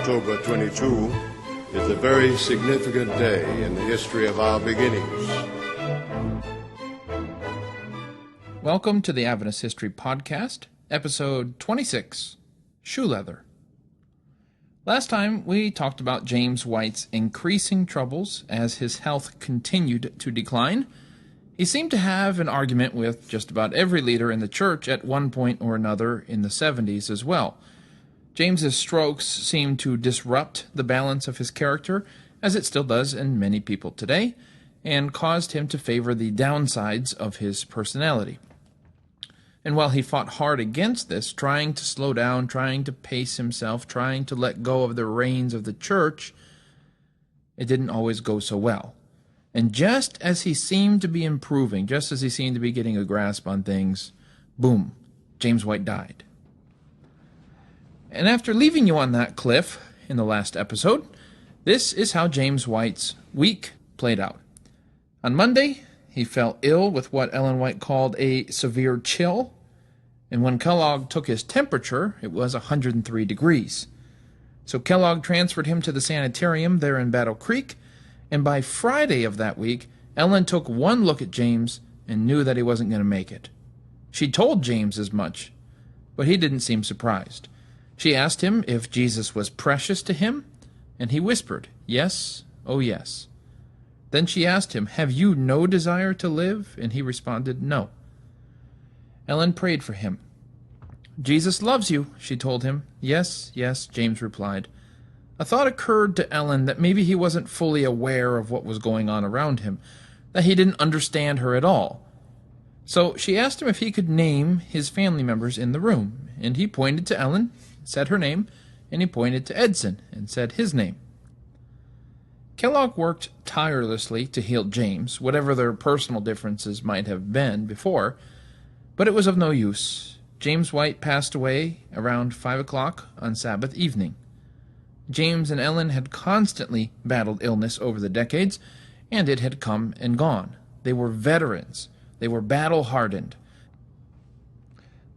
October 22 is a very significant day in the history of our beginnings. Welcome to the Adventist History Podcast, episode 26, Shoe Leather. Last time, we talked about James White's increasing troubles as his health continued to decline. He seemed to have an argument with just about every leader in the church at one point or another in the 70s as well. James's strokes seemed to disrupt the balance of his character, as it still does in many people today, and caused him to favor the downsides of his personality. And while he fought hard against this, trying to slow down, trying to pace himself, trying to let go of the reins of the church, it didn't always go so well. And just as he seemed to be improving, just as he seemed to be getting a grasp on things, boom, James White died. And after leaving you on that cliff in the last episode, this is how James White's week played out. On Monday, he fell ill with what Ellen White called a severe chill, and when Kellogg took his temperature, it was 103 degrees. So Kellogg transferred him to the sanitarium there in Battle Creek, and by Friday of that week, Ellen took one look at James and knew that he wasn't going to make it. She told James as much, but he didn't seem surprised. She asked him if Jesus was precious to him, and he whispered, "Yes, oh yes." Then she asked him, "Have you no desire to live?" And he responded, "No." Ellen prayed for him. "Jesus loves you," she told him. "Yes, yes," James replied. A thought occurred to Ellen that maybe he wasn't fully aware of what was going on around him, that he didn't understand her at all. So she asked him if he could name his family members in the room, and he pointed to Ellen, said her name, and he pointed to Edson and said his name. Kellogg worked tirelessly to heal James, whatever their personal differences might have been before, but it was of no use. James White passed away around 5 o'clock on Sabbath evening. James and Ellen had constantly battled illness over the decades, and it had come and gone. They were veterans. They were battle-hardened.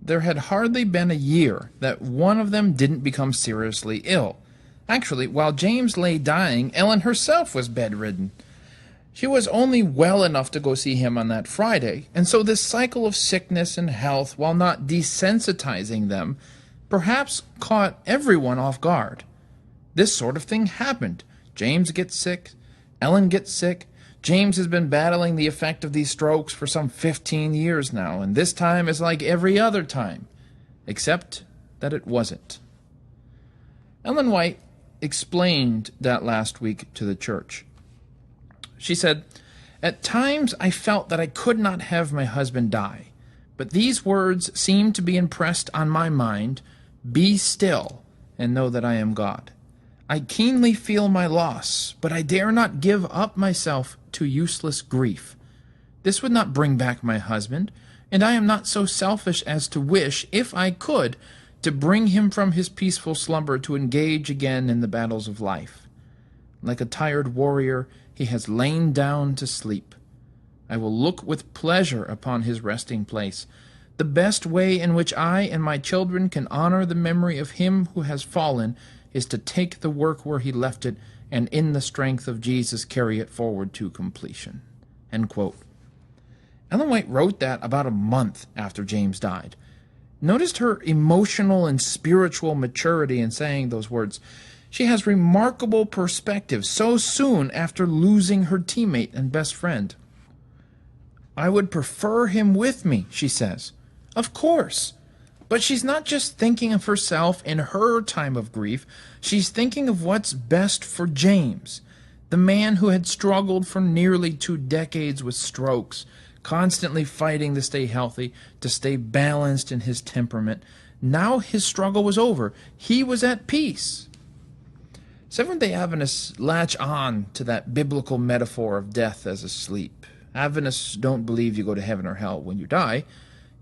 There had hardly been a year that one of them didn't become seriously ill. Actually, while James lay dying, Ellen herself was bedridden. She was only well enough to go see him on that Friday, and so this cycle of sickness and health, while not desensitizing them, perhaps caught everyone off guard. This sort of thing happened. James gets sick, Ellen gets sick. James has been battling the effect of these strokes for some 15 years now, and this time is like every other time, except that it wasn't. Ellen White explained that last week to the church. She said, "At times I felt that I could not have my husband die, but these words seemed to be impressed on my mind, 'Be still and know that I am God.' I keenly feel my loss, but I dare not give up myself to useless grief. This would not bring back my husband, and I am not so selfish as to wish, if I could, to bring him from his peaceful slumber to engage again in the battles of life. Like a tired warrior, he has lain down to sleep. I will look with pleasure upon his resting place. The best way in which I and my children can honor the memory of him who has fallen is to take the work where he left it, and in the strength of Jesus carry it forward to completion." End quote. Ellen White wrote that about a month after James died. Noticed her emotional and spiritual maturity in saying those words. She has remarkable perspective so soon after losing her teammate and best friend. "I would prefer him with me," she says. Of course. But she's not just thinking of herself in her time of grief. She's thinking of what's best for James, the man who had struggled for nearly 2 decades with strokes, constantly fighting to stay healthy, to stay balanced in his temperament. Now his struggle was over. He was at peace. Seventh-day Adventists latch on to that biblical metaphor of death as a sleep. Adventists don't believe you go to heaven or hell when you die.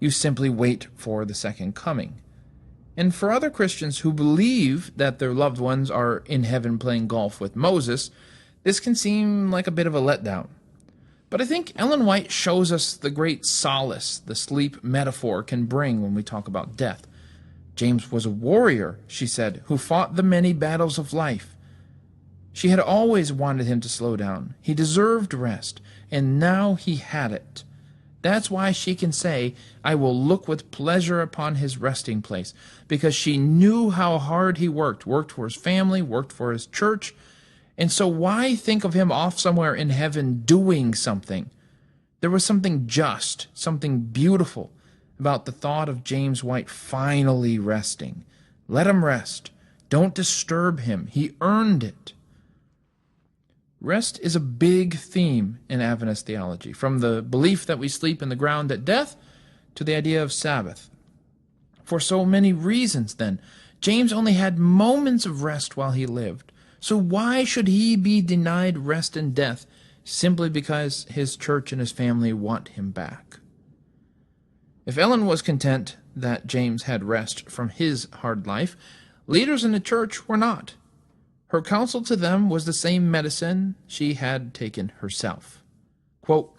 You simply wait for the second coming. And for other Christians who believe that their loved ones are in heaven playing golf with Moses, this can seem like a bit of a letdown. But I think Ellen White shows us the great solace the sleep metaphor can bring when we talk about death. James was a warrior, she said, who fought the many battles of life. She had always wanted him to slow down. He deserved rest, and now he had it. That's why she can say, I will look with pleasure upon his resting place, because she knew how hard he worked for his family, worked for his church. And so why think of him off somewhere in heaven doing something? There was something just, something beautiful about the thought of James White finally resting. Let him rest. Don't disturb him. He earned it. Rest is a big theme in Adventist theology, from the belief that we sleep in the ground at death to the idea of Sabbath. For so many reasons, then, James only had moments of rest while he lived. So why should he be denied rest in death simply because his church and his family want him back? If Ellen was content that James had rest from his hard life, leaders in the church were not. Her counsel to them was the same medicine she had taken herself. Quote,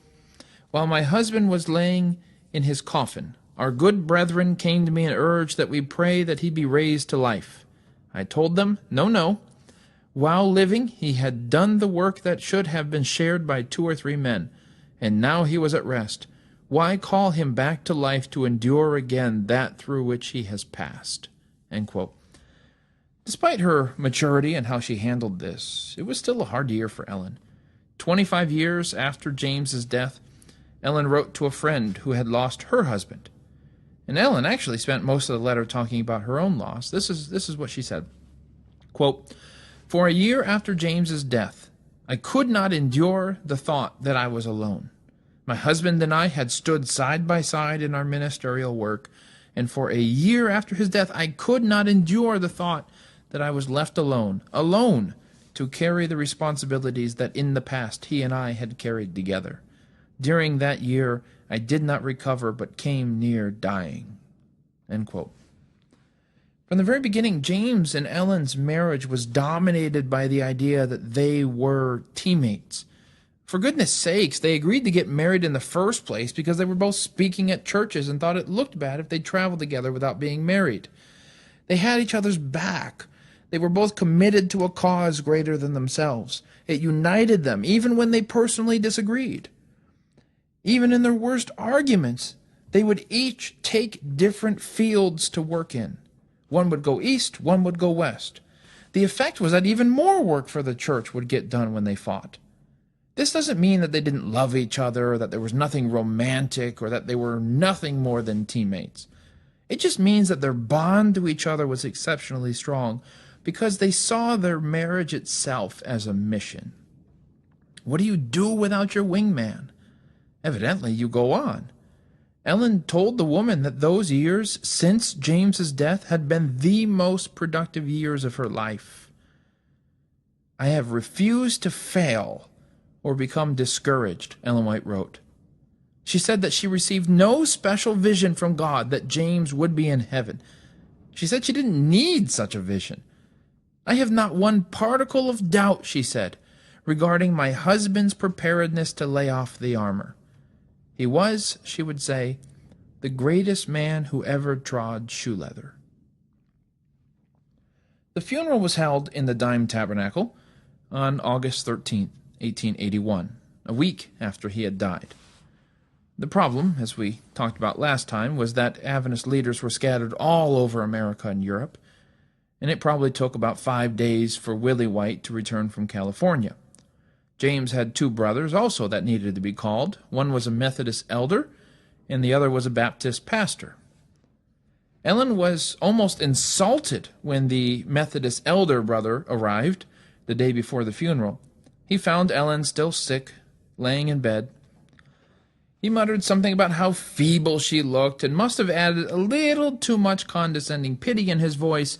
While my husband was laying in his coffin, our good brethren came to me and urged that we pray that he be raised to life. I told them, no. While living, he had done the work that should have been shared by 2 or 3 men, and now he was at rest. Why call him back to life to endure again that through which he has passed? End quote. Despite her maturity and how she handled this, it was still a hard year for Ellen. 25 years after James's death, Ellen wrote to a friend who had lost her husband. And Ellen actually spent most of the letter talking about her own loss. This is what she said. Quote, For a year after James's death, I could not endure the thought that I was alone. My husband and I had stood side by side in our ministerial work, and for a year after his death, I could not endure the thought that I was left alone to carry the responsibilities that in the past he and I had carried together. During that year, I did not recover, but came near dying. End quote. From the very beginning, James and Ellen's marriage was dominated by the idea that they were teammates. For goodness sakes, they agreed to get married in the first place because they were both speaking at churches and thought it looked bad if they traveled together without being married. They had each other's back. They were both committed to a cause greater than themselves. It united them, even when they personally disagreed. Even in their worst arguments, they would each take different fields to work in. One would go east, one would go west. The effect was that even more work for the church would get done when they fought. This doesn't mean that they didn't love each other, or that there was nothing romantic, or that they were nothing more than teammates. It just means that their bond to each other was exceptionally strong, because they saw their marriage itself as a mission. What do you do without your wingman? Evidently, you go on. Ellen told the woman that those years since James's death had been the most productive years of her life. I have refused to fail or become discouraged, Ellen White wrote. She said that she received no special vision from God that James would be in heaven. She said she didn't need such a vision. I have not one particle of doubt, she said, regarding my husband's preparedness to lay off the armor. He was, she would say, the greatest man who ever trod shoe leather. The funeral was held in the Dime Tabernacle on August 13th, 1881, a week after he had died. The problem, as we talked about last time, was that Adventist leaders were scattered all over America and Europe, and it probably took about 5 days for Willie White to return from California. James had 2 brothers also that needed to be called. One was a Methodist elder, and the other was a Baptist pastor. Ellen was almost insulted when the Methodist elder brother arrived the day before the funeral. He found Ellen still sick, laying in bed. He muttered something about how feeble she looked and must have added a little too much condescending pity in his voice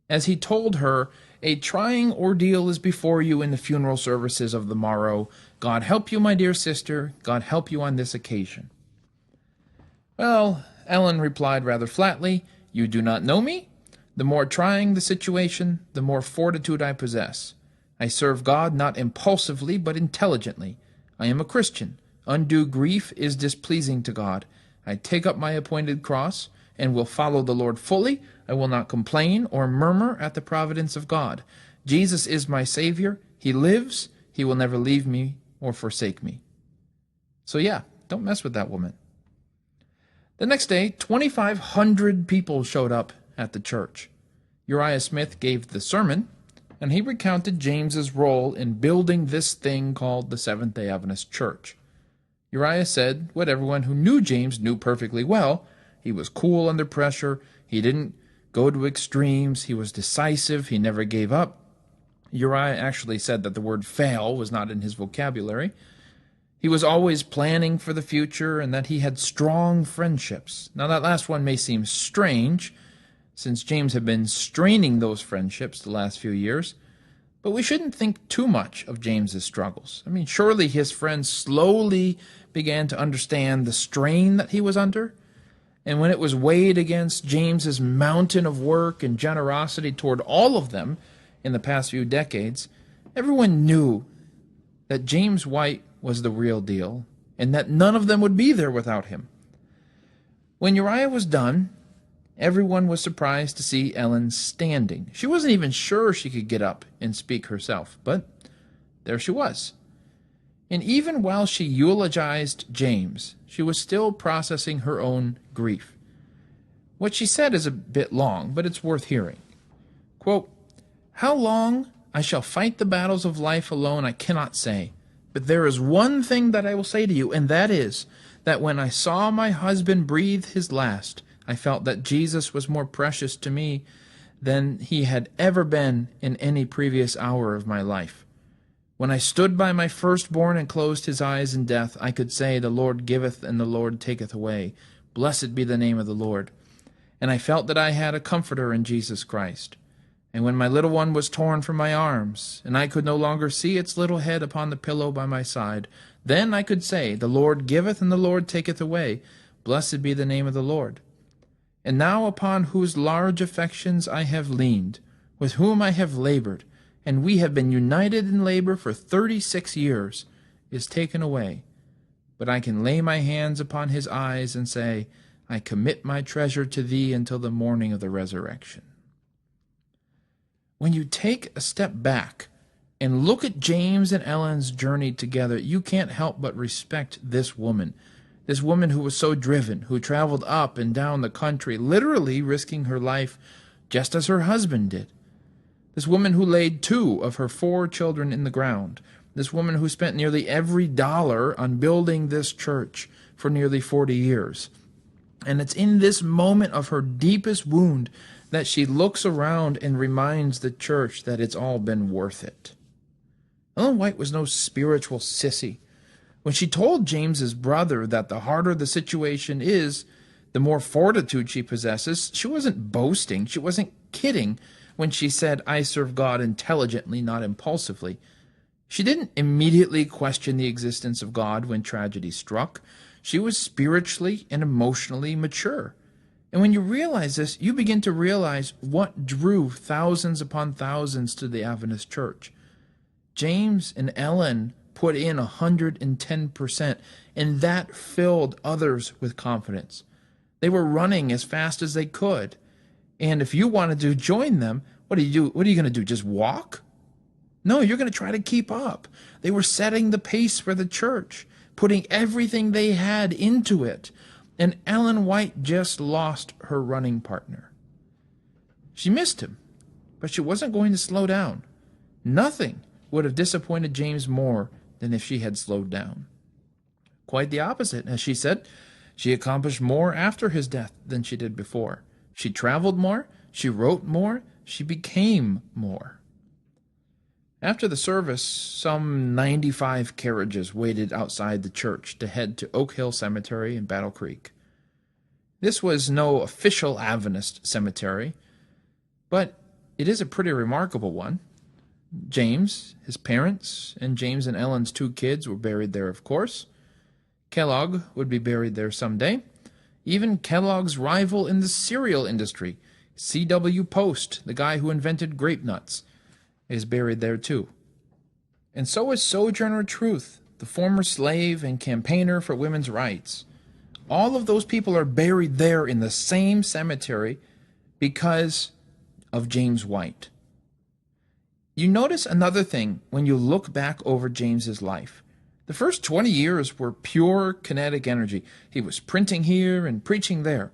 as he told her, "A trying ordeal is before you in the funeral services of the morrow. God help you, my dear sister. God help you on this occasion." Well, Ellen replied rather flatly, "You do not know me? The more trying the situation, the more fortitude I possess. I serve God not impulsively, but intelligently. I am a Christian. Undue grief is displeasing to God. I take up my appointed cross. and will follow the Lord fully. I will not complain or murmur at the providence of God. Jesus is my Savior. He lives. He will never leave me or forsake me. So yeah, don't mess with that woman. The next day, 2,500 people showed up at the church. Uriah Smith gave the sermon, and he recounted James's role in building this thing called the Seventh-day Adventist Church. Uriah said what everyone who knew James knew perfectly well. He was cool under pressure. He didn't go to extremes. He was decisive. He never gave up. Uriah actually said that the word fail was not in his vocabulary. He was always planning for the future, and that he had strong friendships. Now that last one may seem strange, since James had been straining those friendships the last few years, but we shouldn't think too much of James's struggles. I mean, surely his friends slowly began to understand the strain that he was under, and when it was weighed against James's mountain of work and generosity toward all of them in the past few decades, everyone knew that James White was the real deal, and that none of them would be there without him. When Uriah was done, everyone was surprised to see Ellen standing. She wasn't even sure she could get up and speak herself, but there she was. And even while she eulogized James, she was still processing her own grief. What she said is a bit long, but it's worth hearing. Quote, "How long I shall fight the battles of life alone I cannot say. But there is one thing that I will say to you, and that is that when I saw my husband breathe his last, I felt that Jesus was more precious to me than he had ever been in any previous hour of my life. When I stood by my firstborn and closed his eyes in death, I could say, the Lord giveth and the Lord taketh away. Blessed be the name of the Lord. And I felt that I had a comforter in Jesus Christ. And when my little one was torn from my arms, and I could no longer see its little head upon the pillow by my side, then I could say, the Lord giveth and the Lord taketh away. Blessed be the name of the Lord. And now upon whose large affections I have leaned, with whom I have labored, and we have been united in labor for 36 years, is taken away. But I can lay my hands upon his eyes and say, I commit my treasure to thee until the morning of the resurrection." When you take a step back and look at James and Ellen's journey together, you can't help but respect this woman who was so driven, who traveled up and down the country, literally risking her life just as her husband did. This woman who laid 2 of her 4 children in the ground. This woman who spent nearly every dollar on building this church for nearly 40 years. And it's in this moment of her deepest wound that she looks around and reminds the church that it's all been worth it. Ellen White was no spiritual sissy. When she told James's brother that the harder the situation is, the more fortitude she possesses, she wasn't boasting, she wasn't kidding when she said, I serve God intelligently, not impulsively. She didn't immediately question the existence of God when tragedy struck. She was spiritually and emotionally mature. And when you realize this, you begin to realize what drew thousands upon thousands to the Adventist Church. James and Ellen put in 110%, and that filled others with confidence. They were running as fast as they could. And if you wanted to join them, what do you do? What are you going to do? Just walk? No, you're going to try to keep up. They were setting the pace for the church, putting everything they had into it. And Ellen White just lost her running partner. She missed him, but she wasn't going to slow down. Nothing would have disappointed James more than if she had slowed down. Quite the opposite, as she said. She accomplished more after his death than she did before. She traveled more, she wrote more, she became more. After the service, some 95 carriages waited outside the church to head to Oak Hill Cemetery in Battle Creek. This was no official Adventist cemetery, but it is a pretty remarkable one. James, his parents, and James and Ellen's 2 kids were buried there, of course. Kellogg would be buried there someday. Even Kellogg's rival in the cereal industry, C.W. Post, the guy who invented grape nuts, is buried there too. And so is Sojourner Truth, the former slave and campaigner for women's rights. all of those people are buried there in the same cemetery because of James White. You notice another thing when you look back over James's life. The first 20 years were pure kinetic energy. He was printing here and preaching there.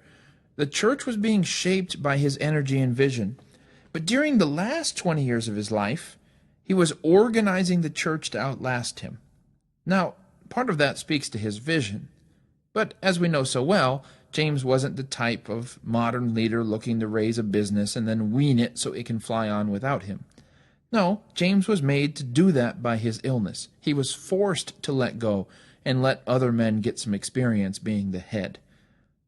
The church was being shaped by his energy and vision. But during the last 20 years of his life, he was organizing the church to outlast him. Now, part of that speaks to his vision. But as we know so well, James wasn't the type of modern leader looking to raise a business and then wean it so it can fly on without him. No, James was made to do that by his illness. He was forced to let go and let other men get some experience being the head.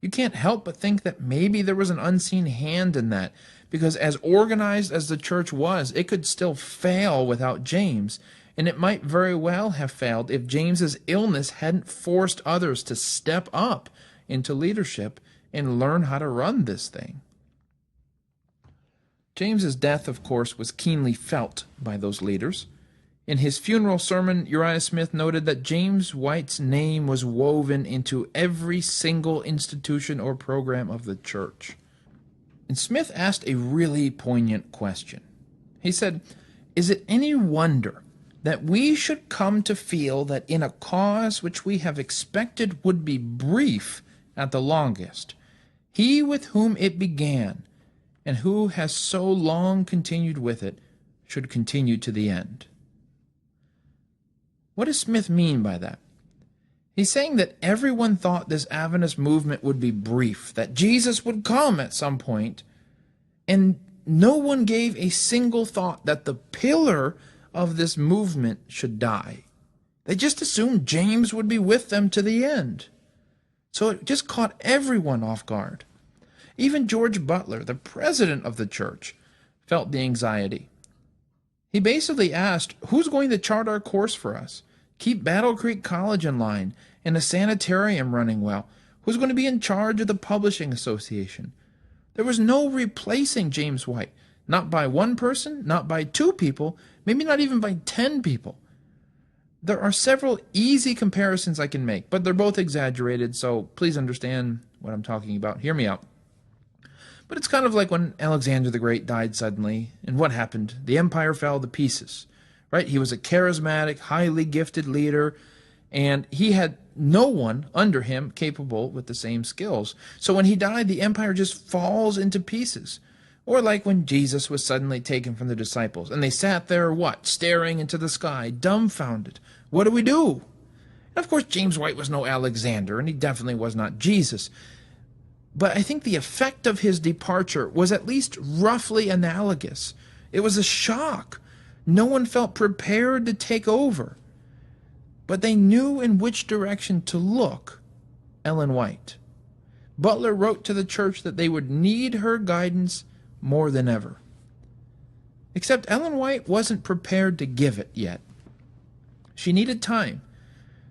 You can't help but think that maybe there was an unseen hand in that, because as organized as the church was, it could still fail without James, and it might very well have failed if James's illness hadn't forced others to step up into leadership and learn how to run this thing. James's death, of course, was keenly felt by those leaders. In his funeral sermon, Uriah Smith noted that James White's name was woven into every single institution or program of the church. And Smith asked a really poignant question. He said, "Is it any wonder that we should come to feel that in a cause which we have expected would be brief at the longest, he with whom it began, and who has so long continued with it, should continue to the end?" What does Smith mean by that? He's saying that everyone thought this Adventist movement would be brief, that Jesus would come at some point, and no one gave a single thought that the pillar of this movement should die. They just assumed James would be with them to the end. So it just caught everyone off guard. Even George Butler, the president of the church, felt the anxiety. He basically asked, who's going to chart our course for us? Keep Battle Creek College in line and a sanitarium running well? Who's going to be in charge of the publishing association? There was no replacing James White. Not by one person, not by two people, maybe not even by 10 people. There are several easy comparisons I can make, but they're both exaggerated, so please understand what I'm talking about. Hear me out. But it's kind of like when Alexander the Great died suddenly, and what happened? The empire fell to pieces, right? He was a charismatic, highly gifted leader, and he had no one under him capable with the same skills. So when he died, the empire just falls into pieces. Or like when Jesus was suddenly taken from the disciples, and they sat there, staring into the sky, dumbfounded. What do we do? And of course, James White was no Alexander, and he definitely was not Jesus. But I think the effect of his departure was at least roughly analogous. It was a shock. No one felt prepared to take over. But they knew in which direction to look. Ellen White. Butler wrote to the church that they would need her guidance more than ever. Except Ellen White wasn't prepared to give it yet. She needed time.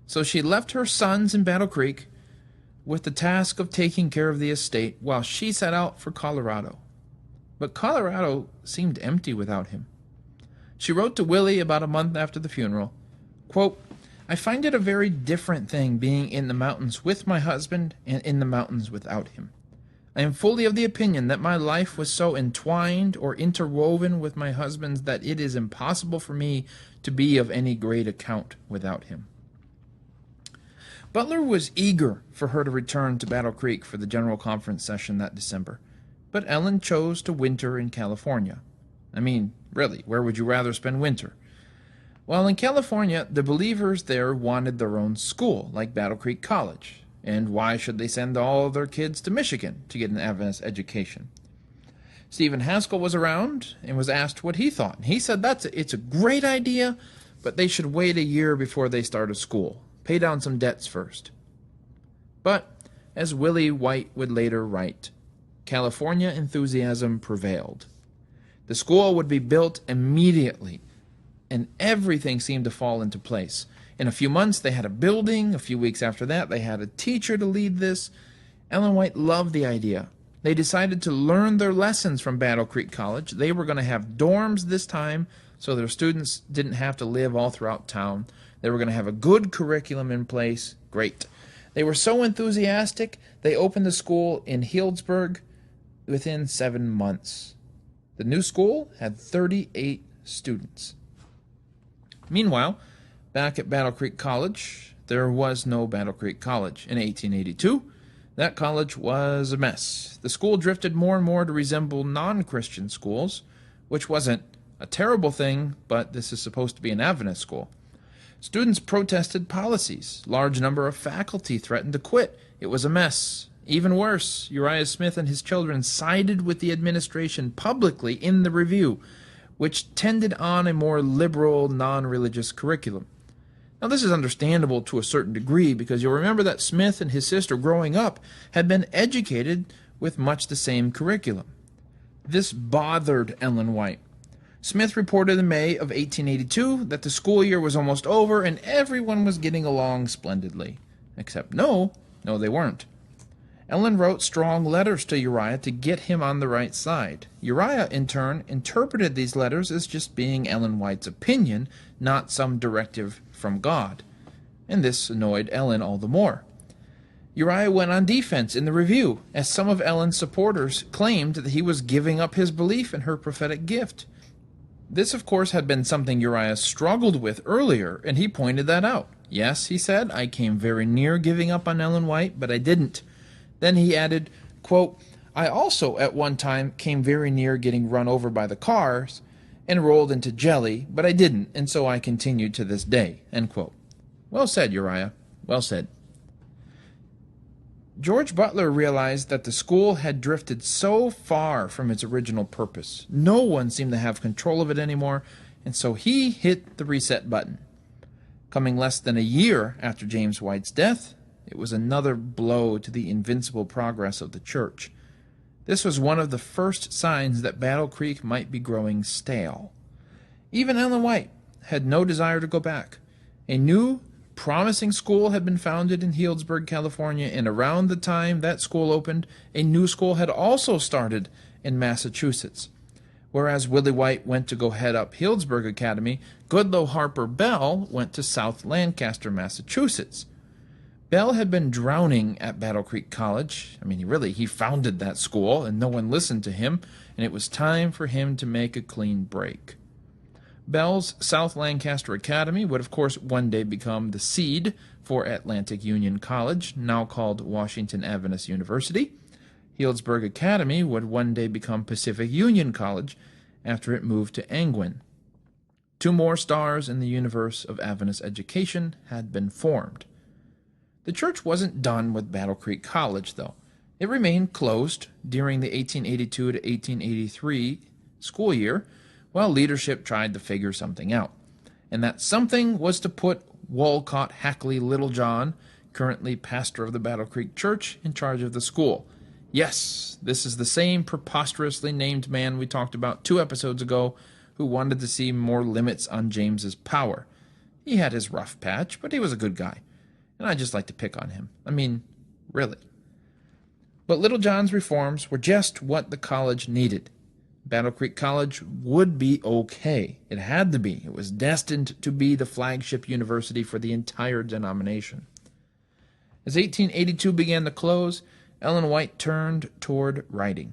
So she left her sons in Battle Creek with the task of taking care of the estate while she set out for Colorado. But Colorado seemed empty without him. She wrote to Willie about a month after the funeral, quote, "I find it a very different thing being in the mountains with my husband and in the mountains without him. I am fully of the opinion that my life was so entwined or interwoven with my husband's that it is impossible for me to be of any great account without him." Butler was eager for her to return to Battle Creek for the General Conference session that December, but Ellen chose to winter in California. I mean, really, where would you rather spend winter? Well, in California, the believers there wanted their own school, like Battle Creek College. And why should they send all of their kids to Michigan to get an Adventist education? Stephen Haskell was around and was asked what he thought. He said it's a great idea, but they should wait a year before they start a school. Pay down some debts first. But, as Willie White would later write, California enthusiasm prevailed. The school would be built immediately, and everything seemed to fall into place. In a few months, they had a building. A few weeks after that, they had a teacher to lead this. Ellen White loved the idea. They decided to learn their lessons from Battle Creek College. They were going to have dorms this time, so their students didn't have to live all throughout town. They were going to have a good curriculum in place. Great. They were so enthusiastic, they opened the school in Healdsburg within 7 months. The new school had 38 students. Meanwhile, back at Battle Creek College, there was no Battle Creek College in 1882. That college was a mess. The school drifted more and more to resemble non-Christian schools, which wasn't a terrible thing, but this is supposed to be an Adventist school. Students protested policies. Large number of faculty threatened to quit. It was a mess. Even worse, Uriah Smith and his children sided with the administration publicly in the review, which tended on a more liberal, non-religious curriculum. Now, this is understandable to a certain degree because you'll remember that Smith and his sister growing up had been educated with much the same curriculum. This bothered Ellen White. Smith reported in May of 1882 that the school year was almost over and everyone was getting along splendidly. Except no, they weren't. Ellen wrote strong letters to Uriah to get him on the right side. Uriah, in turn, interpreted these letters as just being Ellen White's opinion, not some directive from God. And this annoyed Ellen all the more. Uriah went on defense in the review, as some of Ellen's supporters claimed that he was giving up his belief in her prophetic gift. This, of course, had been something Uriah struggled with earlier, and he pointed that out. Yes, he said, I came very near giving up on Ellen White, but I didn't. Then he added, quote, I also at one time came very near getting run over by the cars and rolled into jelly, but I didn't, and so I continued to this day, end quote. Well said, Uriah. Well said. George Butler realized that the school had drifted so far from its original purpose. No one seemed to have control of it anymore, and so he hit the reset button. Coming less than a year after James White's death, it was another blow to the invincible progress of the church. This was one of the first signs that Battle Creek might be growing stale. Even Ellen White had no desire to go back. A new, promising school had been founded in Healdsburg, California, and around the time that school opened, a new school had also started in Massachusetts. Whereas Willie White went to go head up Healdsburg Academy, Goodloe Harper Bell went to South Lancaster, Massachusetts. Bell had been drowning at Battle Creek College. He founded that school, and no one listened to him, and it was time for him to make a clean break. Bell's South Lancaster Academy would, of course, one day become the seed for Atlantic Union College, now called Washington Adventist University. Healdsburg Academy would one day become Pacific Union College after it moved to Angwin. 2 more stars in the universe of Adventist education had been formed. The church wasn't done with Battle Creek College, though. It remained closed during the 1882 to 1883 school year while leadership tried to figure something out. And that something was to put Walcott Hackley Littlejohn, currently pastor of the Battle Creek Church, in charge of the school. Yes, this is the same preposterously named man we talked about 2 episodes ago who wanted to see more limits on James's power. He had his rough patch, but he was a good guy. And I just like to pick on him. Really. But Littlejohn's reforms were just what the college needed. Battle Creek College would be okay. It had to be. It was destined to be the flagship university for the entire denomination. As 1882 began to close, Ellen White turned toward writing.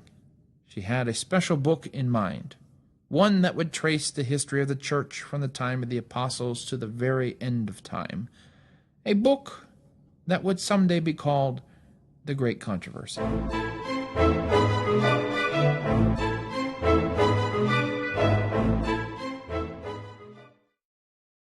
She had a special book in mind, one that would trace the history of the church from the time of the apostles to the very end of time. A book that would someday be called The Great Controversy.